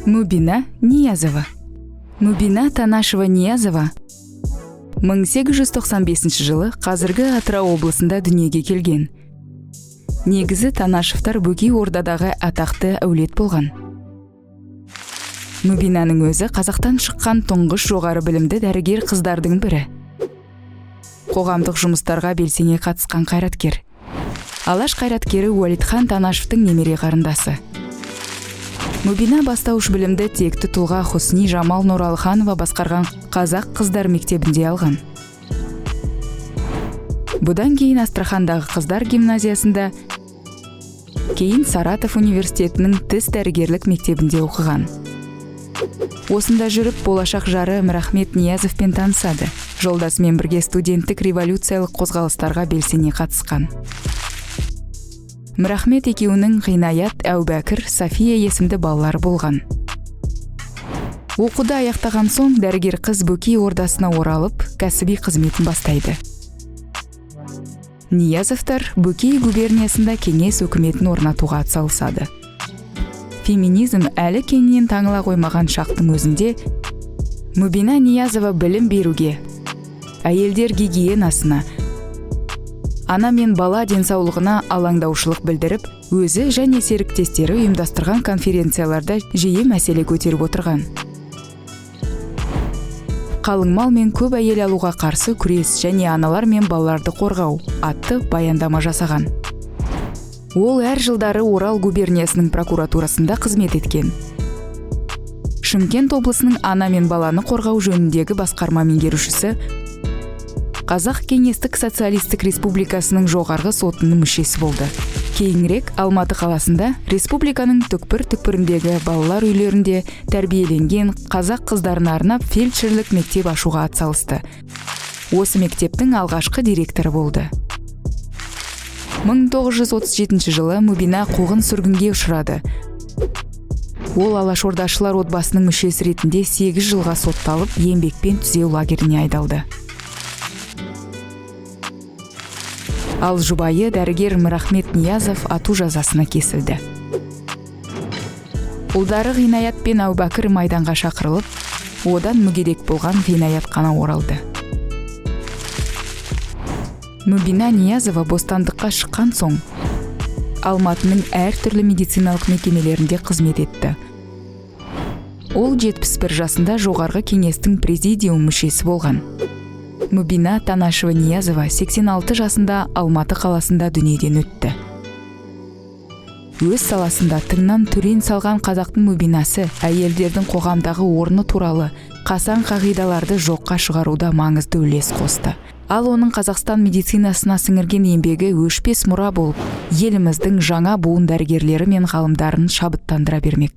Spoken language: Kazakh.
Мубина Ниязова. Мубина Танашева-Ниязова 1895 жылы қазіргі Атырау облысында дүниеге келген. Негізі Танашевтар Бөкей Ордадағы атақты әулет болған. Мубинаның өзі қазақтан шыққан тұңғыш жоғары білімді дәрігер қыздардың бірі. Қоғамдық жұмыстарға белсене қатысқан қайраткер. Алаш қайраткері Уалитхан Танашевтың немере қарындасы. Мубина бастауыш білімді текті тұлға Хусни Жамал Нұралханова басқарған қазақ қыздар мектебінде алған. Бұдан кейін Астрахандағы қыздар гимназиясында, кейін Саратов университетінің тіс дәрігерлік мектебінде оқыған. Осында жүріп, болашақ жары Мірахмет Ниязовпен танысады. Жолдасымен бірге студенттік революциялық қозғалыстарға белсене қатысқан. Мірахмет екеуінің Ғинаят, Әубәкір, Сафия есімді балалары болған. Оқуды аяқтаған соң дәрігер қыз Бөкей Ордасына оралып, кәсіби қызметін бастайды. Ниязовтар Бөкей губерниясында кеңес өкіметін орнатуға атсалысады. Феминизм әлі кеңінен таңыла қоймаған шақтың өзінде Мубина Ниязова білім беруге, әйелдер гигиенасына, ана мен бала денсаулығына алаңдаушылық білдіріп, өзі және серіктестері ұйымдастырған конференцияларда жиі мәселе көтеріп отырған. Қалың мал мен көп әйел алуға қарсы күрес және аналар мен балаларды қорғау атты баяндама жасаған. Ол әр жылдары Орал губерниясының прокуратурасында қызмет еткен. Шымкент облысының ана мен баланы қорғау жөніндегі басқарма меңгерушісі, Қазақ Кеңестік социалистік республикасының жоғарғы сотының мүшесі болды. Кейінірек Алматы қаласында республиканың түкпір-түкпіріндегі балалар үйлерінде тәрбиеленген қазақ қыздарына арнап фельдшерлік мектеп ашуға атсалысты. Осы мектептің алғашқы директоры болды. 1937 жылы Мубина қуғын сүргінге ұшырады. Ол алашордашылар отбасының мүшесі ретінде 8 жылға сотталып, еңбекпен түзеу лагеріне айдалды. Ал жұбайы дәрігер Мірахмет Ниязов ату жазасына кесілді. Ұлдары Ғинаят пен Әубәкір майданға шақырылып, одан мүгедек болған Ғинаят қана оралды. Мубина Ниязова бостандыққа шыққан соң, Алматының әртүрлі медициналық мекемелерінде қызмет етті. Ол 71 жасында жоғарғы кеңестің президиум мүшесі болған. Мубина Танашева-Ниязова 86 жасында Алматы қаласында дүниеден өтті. Өз саласында тыңнан түрен салған қазақтың Мубинасы әйелдердің қоғамдағы орны туралы қасан қағидаларды жоққа шығаруда маңызды үлес қосты. Ал оның Қазақстан медицинасына сіңірген еңбегі өшпес мұра болып, еліміздің жаңа буын дәрігерлері мен ғалымдарын шабыттандыра бермек.